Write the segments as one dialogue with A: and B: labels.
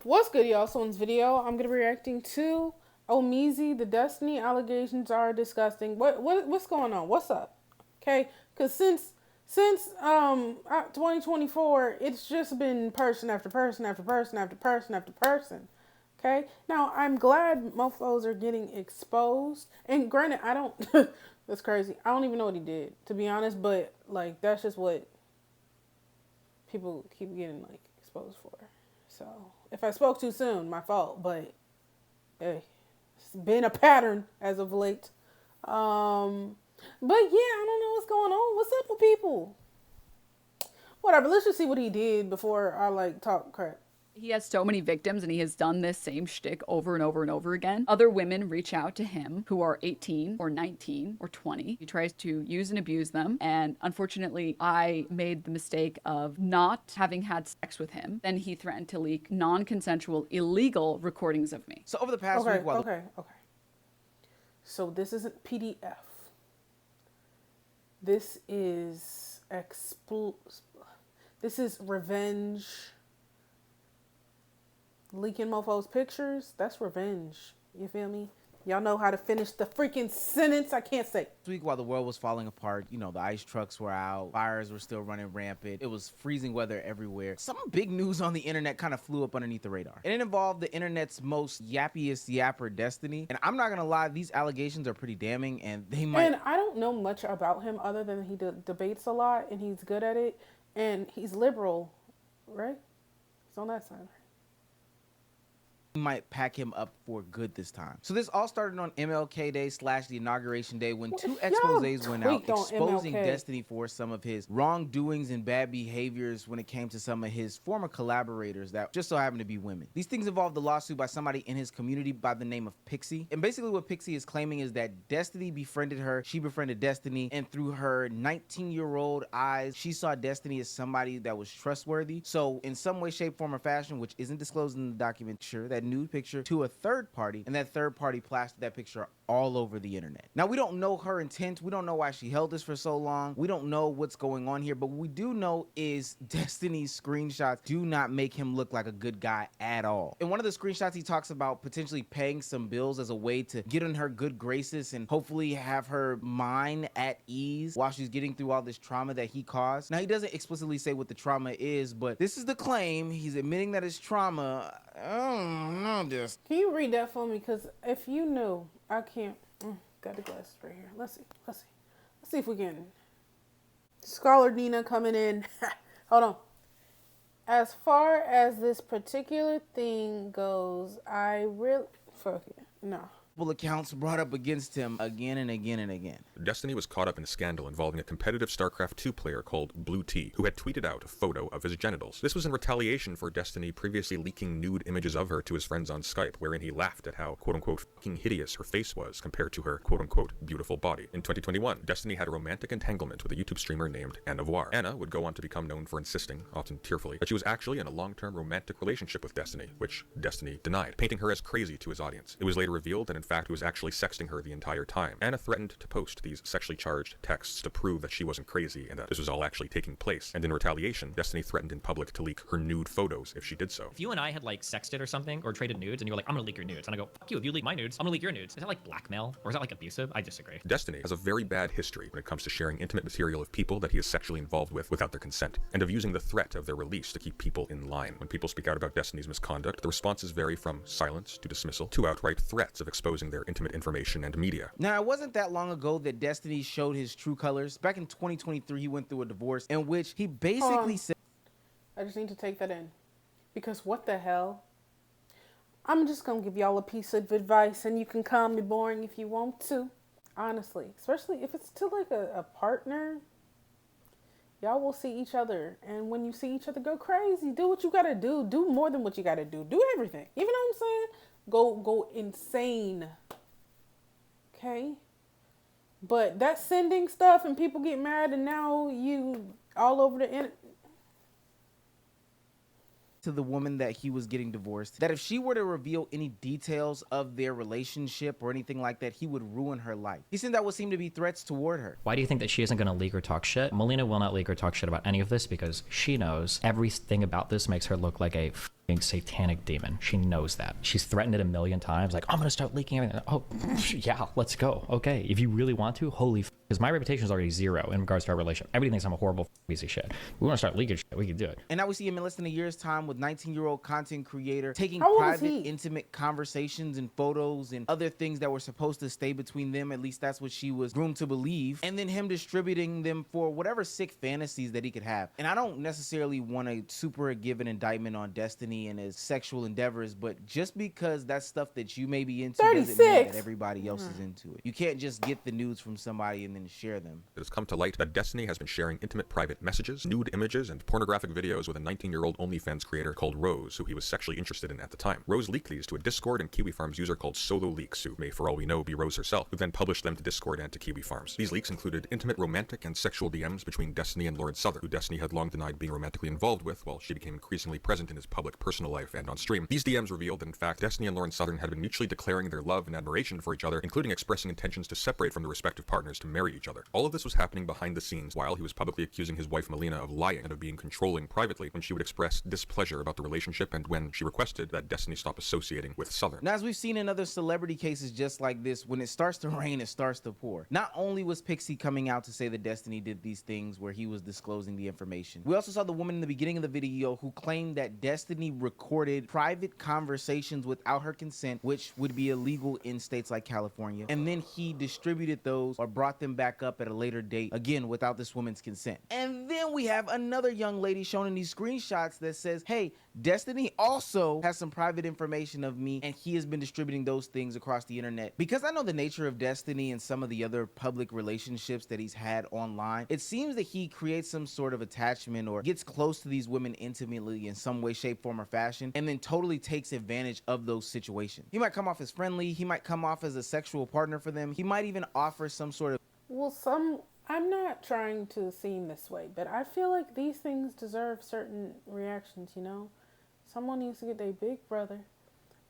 A: What's good, y'all? So in this video, I'm gonna be reacting to Omizi. The Destiny allegations are disgusting. What's going on? What's up? Okay, because since 2024, it's just been person after person after person after person after person. Okay, now I'm glad mofos are getting exposed. And granted, I don't. That's crazy. I don't even know what he did, to be honest. But like, that's just what people keep getting like exposed for. So if I spoke too soon, my fault. But hey, it's been a pattern as of late. But yeah, I don't know what's going on. What's up with people? Whatever. Let's just see what he did before I like talk crap.
B: He has so many victims and he has done this same shtick over and over and over again. Other women reach out to him who are 18 or 19 or 20. He tries to use and abuse them. And unfortunately, I made the mistake of not having had sex with him. Then he threatened to leak non-consensual, illegal recordings of me.
C: So over the past week,
A: Okay. So this isn't PDF. This is This is revenge. Leaking mofos pictures, that's revenge. You feel me? Y'all know how to finish the freaking sentence. I can't say.
C: This week, while the world was falling apart, you know, the ice trucks were out, fires were still running rampant, it was freezing weather everywhere. Some big news on the internet kind of flew up underneath the radar. And it involved the internet's most yappiest yapper, Destiny. And I'm not gonna lie, these allegations are pretty damning, and they might...
A: And I don't know much about him other than he debates a lot, and he's good at it, and he's liberal, right? He's on that side, right?
C: Might pack him up for good this time. So this all started on MLK Day / the inauguration day when two exposés went out exposing Destiny for some of his wrongdoings and bad behaviors when it came to some of his former collaborators that just so happened to be women. These things involved a lawsuit by somebody in his community by the name of Pixie. And basically what Pixie is claiming is that Destiny befriended her, she befriended Destiny, and through her 19-year-old eyes, she saw Destiny as somebody that was trustworthy. So in some way, shape, form, or fashion, which isn't disclosed in the document, sure, that nude picture to a third party, and that third party plastered that picture all over the internet. Now, we don't know her intent. We don't know why she held this for so long. We don't know what's going on here, but what we do know is Destiny's screenshots do not make him look like a good guy at all. In one of the screenshots, he talks about potentially paying some bills as a way to get in her good graces and hopefully have her mind at ease while she's getting through all this trauma that he caused. Now, he doesn't explicitly say what the trauma is, but this is the claim. He's admitting that it's trauma. I don't know this.
A: Can you read that for me? Because if you knew, I can't. Got the glasses right here. Let's see if we can. Scholar Nina coming in. Hold on. As far as this particular thing goes, I really... Fuck it. No.
C: Accounts brought up against him again and again and again.
D: Destiny was caught up in a scandal involving a competitive StarCraft 2 player called Blue T, who had tweeted out a photo of his genitals. This was in retaliation for Destiny previously leaking nude images of her to his friends on Skype, wherein he laughed at how quote-unquote fucking hideous her face was compared to her quote-unquote beautiful body. In 2021, Destiny had a romantic entanglement with a YouTube streamer named Anna Voir. Anna would go on to become known for insisting, often tearfully, that she was actually in a long-term romantic relationship with Destiny, which Destiny denied, painting her as crazy to his audience. It was later revealed that in fact he was actually sexting her the entire time. Anna threatened to post these sexually charged texts to prove that she wasn't crazy and that this was all actually taking place. And in retaliation, Destiny threatened in public to leak her nude photos if she did so.
E: If you and I had like sexted or something or traded nudes and you were like, I'm gonna leak your nudes, and I go, fuck you, if you leak my nudes, I'm gonna leak your nudes. Is that like blackmail or is that like abusive? I disagree.
D: Destiny has a very bad history when it comes to sharing intimate material of people that he is sexually involved with without their consent, and of using the threat of their release to keep people in line. When people speak out about Destiny's misconduct, the responses vary from silence to dismissal to outright threats of exposing their intimate information and media.
C: Now, it wasn't that long ago that Destiny showed his true colors. Back in 2023, he went through a divorce in which he basically said...
A: I just need to take that in. Because what the hell? I'm just going to give y'all a piece of advice and you can call me boring if you want to. Honestly. Especially if it's to like a partner. Y'all will see each other. And when you see each other, go crazy. Do what you got to do. Do more than what you got to do. Do everything. You know what I'm saying? Go insane. Okay, but that sending stuff and people get mad and now you all over the internet.
C: to the woman that he was getting divorced, that if she were to reveal any details of their relationship or anything like that, he would ruin her life. He said that would seem to be threats toward her.
E: Why do you think that she isn't going to leak or talk shit? Melina will not leak or talk shit about any of this because she knows everything about this makes her look like a satanic demon. She knows that. She's threatened it a million times, like, I'm gonna start leaking everything. Oh, yeah, let's go. Okay, if you really want to, holy f, because my reputation is already zero in regards to our relationship. Everybody thinks I'm a horrible piece of shit. We want to start leaking shit, we can do it.
C: And now we see him in less than a year's time with 19-year-old content creator taking
A: How old is
C: private,
A: he?
C: intimate conversations and photos and other things that were supposed to stay between them. At least that's what she was groomed to believe. And then him distributing them for whatever sick fantasies that he could have. And I don't necessarily want to super give an indictment on Destiny and his sexual endeavors, but just because that's stuff that you may be into doesn't mean that everybody else is into it. You can't just get the nudes from somebody and then share them.
D: It has come to light that Destiny has been sharing intimate private messages, nude images, and pornographic videos with a 19-year-old OnlyFans creator called Rose, who he was sexually interested in at the time. Rose leaked these to a Discord and Kiwi Farms user called Solo Leaks, who may, for all we know, be Rose herself, who then published them to Discord and to Kiwi Farms. These leaks included intimate romantic and sexual DMs between Destiny and Lawrence Southern, who Destiny had long denied being romantically involved with, while she became increasingly present in his public personal life and on stream. These DMs revealed that, in fact, Destiny and Lawrence Southern had been mutually declaring their love and admiration for each other, including expressing intentions to separate from their respective partners to marry each other. All of this was happening behind the scenes while he was publicly accusing his wife Melina of lying and of being controlling privately when she would express displeasure about the relationship and when she requested that Destiny stop associating with Southern.
C: Now, as we've seen in other celebrity cases just like this, when it starts to rain, it starts to pour. Not only was Pixie coming out to say that Destiny did these things where he was disclosing the information, we also saw the woman in the beginning of the video who claimed that Destiny recorded private conversations without her consent, which would be illegal in states like California, and then he distributed those or brought them back up at a later date, again without this woman's consent. And then we have another young lady shown in these screenshots that says, hey, Destiny also has some private information of me, and he has been distributing those things across the internet. Because I know the nature of Destiny and some of the other public relationships that he's had online, it seems that he creates some sort of attachment or gets close to these women intimately in some way, shape, form, or fashion, and then totally takes advantage of those situations. He might come off as friendly, he might come off as a sexual partner for them, he might even offer some sort of...
A: Well, I'm not trying to seem this way, but I feel like these things deserve certain reactions, you know? Someone needs to get their big brother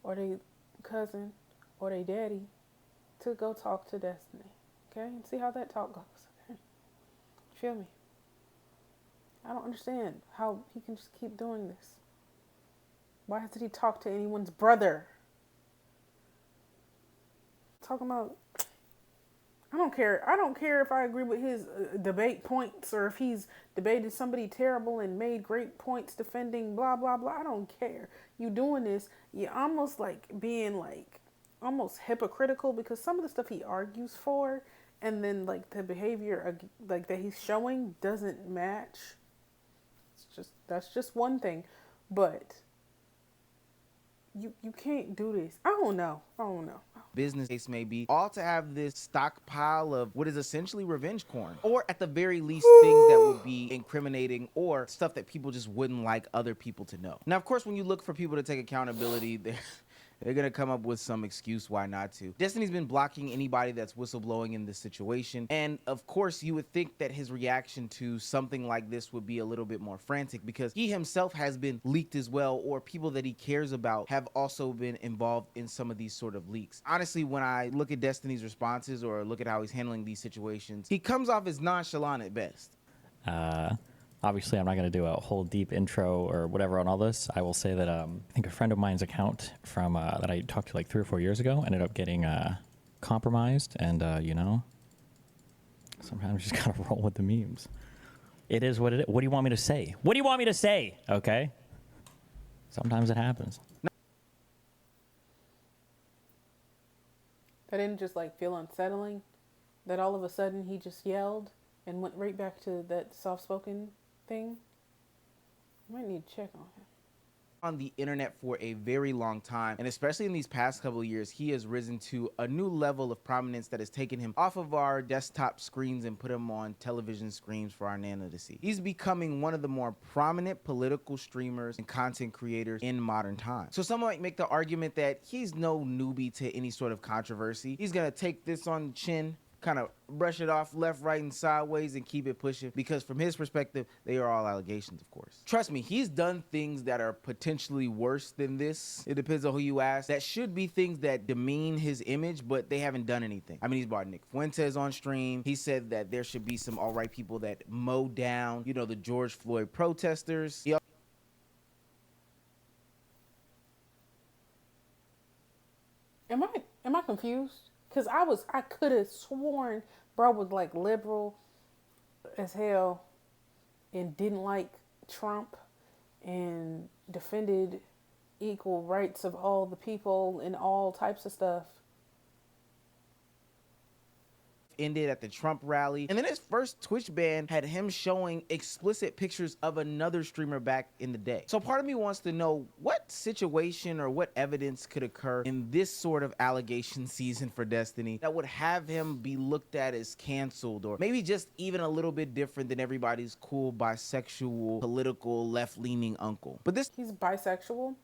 A: or their cousin or their daddy to go talk to Destiny, okay? And see how that talk goes, okay? Feel me? I don't understand how he can just keep doing this. Why hasn't he talked to anyone's brother? Talking about... I don't care. I don't care if I agree with his debate points or if he's debated somebody terrible and made great points defending blah, blah, blah. I don't care. You doing this, you're almost like being like almost hypocritical because some of the stuff he argues for and then like the behavior like that he's showing doesn't match. That's just one thing. But you can't do this. I don't know.
C: business case may be, all to have this stockpile of what is essentially revenge porn, or at the very least things that would be incriminating or stuff that people just wouldn't like other people to know. Now, of course, when you look for people to take accountability, they're gonna come up with some excuse why not to. Destiny's been blocking anybody that's whistleblowing in this situation, and of course you would think that his reaction to something like this would be a little bit more frantic because he himself has been leaked as well, or people that he cares about have also been involved in some of these sort of leaks. Honestly, when I look at Destiny's responses or look at how he's handling these situations, he comes off as nonchalant at best.
F: Obviously, I'm not going to do a whole deep intro or whatever on all this. I will say that I think a friend of mine's account from that I talked to like 3 or 4 years ago ended up getting compromised, and you know, sometimes you just gotta roll with the memes. It is what it is. What do you want me to say? What do you want me to say? Okay. Sometimes it happens.
A: That didn't just like feel unsettling. That all of a sudden he just yelled and went right back to that soft-spoken thing. You might need to check on him.
C: On the internet for a very long time, and especially in these past couple of years, he has risen to a new level of prominence that has taken him off of our desktop screens and put him on television screens for our nana to see. He's becoming one of the more prominent political streamers and content creators in modern times. So someone might make the argument that he's no newbie to any sort of controversy. He's gonna take this on the chin kind of brush it off left, right, and sideways and keep it pushing, because from his perspective, they are all allegations, of course. Trust me, he's done things that are potentially worse than this. It depends on who you ask. That should be things that demean his image, but they haven't done anything. I mean, he's brought Nick Fuentes on stream. He said that there should be some alt-right people that mow down, you know, the George Floyd protesters.
A: Am I confused? Because I could have sworn bro was like liberal as hell and didn't like Trump and defended equal rights of all the people and all types of stuff.
C: Ended at the Trump rally, and then his first Twitch ban had him showing explicit pictures of another streamer back in the day. So part of me wants to know what situation or what evidence could occur in this sort of allegation season for Destiny that would have him be looked at as canceled, or maybe just even a little bit different than everybody's cool bisexual political left-leaning uncle. But this
A: He's bisexual.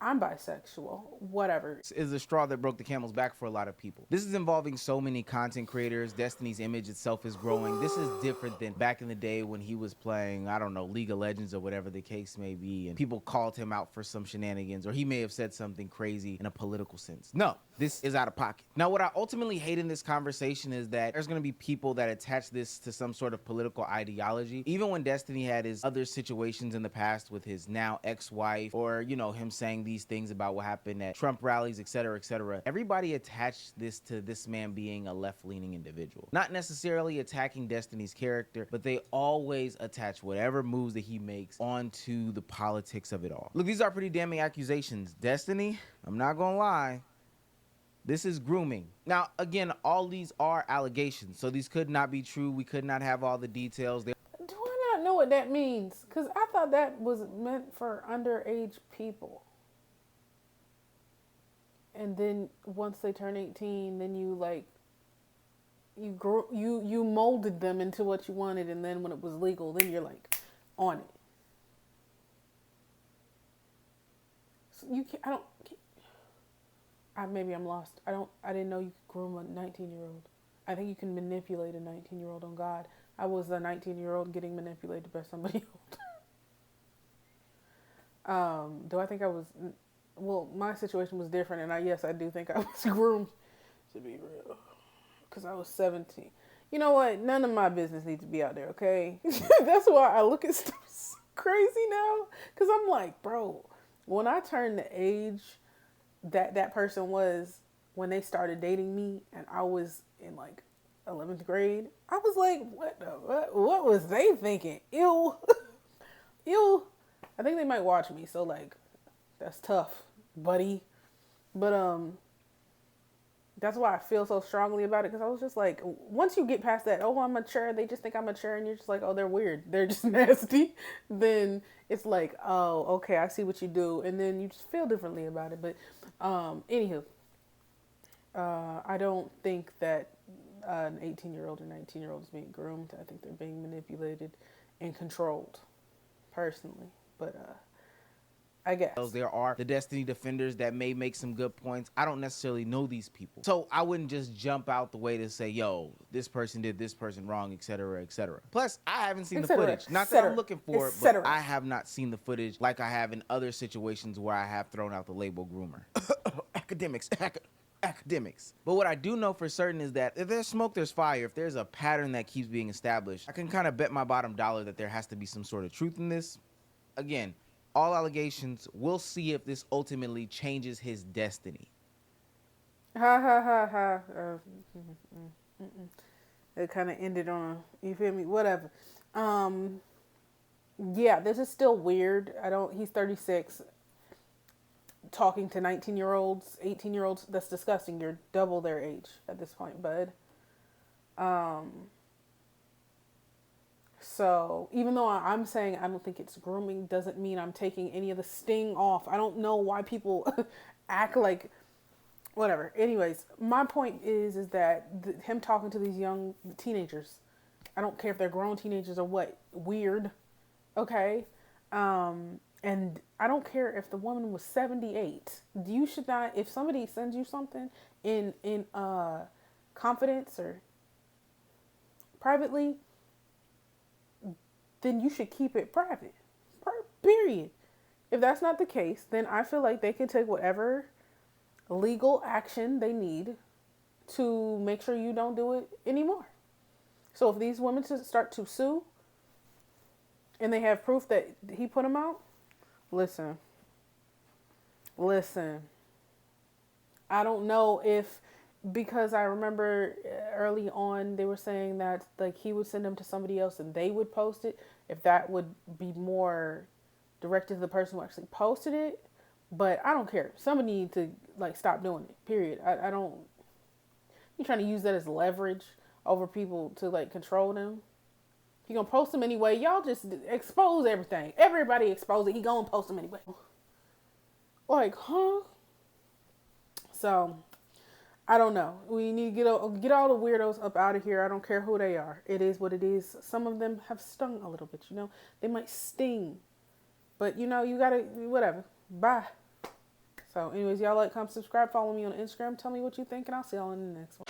A: I'm bisexual, whatever.
C: Is the straw that broke the camel's back for a lot of people. This is involving so many content creators. Destiny's image itself is growing. This is different than back in the day when he was playing, I don't know, League of Legends or whatever the case may be, and people called him out for some shenanigans, or he may have said something crazy in a political sense. No, this is out of pocket. Now, what I ultimately hate in this conversation is that there's going to be people that attach this to some sort of political ideology. Even when Destiny had his other situations in the past with his now ex-wife, or, you know, him saying these things about what happened at Trump rallies, etc., etc., everybody attached this to this man being a left-leaning individual. Not necessarily attacking Destiny's character, but they always attach whatever moves that he makes onto the politics of it all. Look, these are pretty damning accusations. Destiny, I'm not gonna lie, this is grooming. Now, again, all these are allegations, so these could not be true. We could not have all the details.
A: Do I not know what that means? Because I thought that was meant for underage people. And then once they turn 18, then you like, you molded them into what you wanted, and then when it was legal, then you're like on it. So you can't, maybe I'm lost. I didn't know you could groom a 19-year-old. I think you can manipulate a 19-year-old on God. I was a 19-year-old getting manipulated by somebody old. Do I think I was? Well, my situation was different, and yes, I do think I was groomed, to be real, because I was 17. You know what? None of my business needs to be out there, okay? That's why I look at stuff so crazy now, because I'm like, bro, when I turned the age that person was when they started dating me, and I was in like 11th grade, I was like, what was they thinking? Ew. Ew. I think they might watch me, so like, that's tough, buddy. But that's why I feel so strongly about it, because I was just like, once you get past that, oh, I'm mature, they just think I'm mature, and you're just like, oh, they're weird, they're just nasty, then it's like, oh, okay, I see what you do, and then you just feel differently about it. But anywho, I don't think that an 18-year-old or 19-year-old is being groomed. I think they're being manipulated and controlled, personally. But I guess
C: there are the Destiny defenders that may make some good points. I don't necessarily know these people, so I wouldn't just jump out the way to say, yo, this person did this person wrong, etc., etc. Plus, I haven't seen the footage. Not that I'm looking for it, but I have not seen the footage like I have in other situations where I have thrown out the label groomer. Academics. But what I do know for certain is that if there's smoke, there's fire. If there's a pattern that keeps being established, I can kind of bet my bottom dollar that there has to be some sort of truth in this. Again, all allegations. We'll see if this ultimately changes his destiny.
A: Ha ha ha ha. It kind of ended on, you feel me? Whatever. Yeah, this is still weird. He's 36. Talking to 19-year-olds, 18-year-olds, that's disgusting. You're double their age at this point, bud. So even though I'm saying I don't think it's grooming, doesn't mean I'm taking any of the sting off. I don't know why people act like whatever. Anyways, my point is that him talking to these young teenagers, I don't care if they're grown teenagers or what, weird. Okay. And I don't care if the woman was 78. You should not, if somebody sends you something in confidence or privately, then you should keep it private. Period. If that's not the case, then I feel like they can take whatever legal action they need to make sure you don't do it anymore. So if these women start to sue and they have proof that he put them out, listen. I don't know if, because I remember early on they were saying that like he would send them to somebody else and they would post it, if that would be more directed to the person who actually posted it. But I don't care. Somebody need to like stop doing it. Period. I don't. You're trying to use that as leverage over people to like control them. He gonna post them anyway. Y'all just expose everything. Everybody expose it. He gonna post them anyway. Like, huh? So, I don't know. We need to get all the weirdos up out of here. I don't care who they are. It is what it is. Some of them have stung a little bit, you know. They might sting. But, you know, you gotta, whatever. Bye. So, anyways, y'all like, comment, subscribe, follow me on Instagram. Tell me what you think, and I'll see y'all in the next one.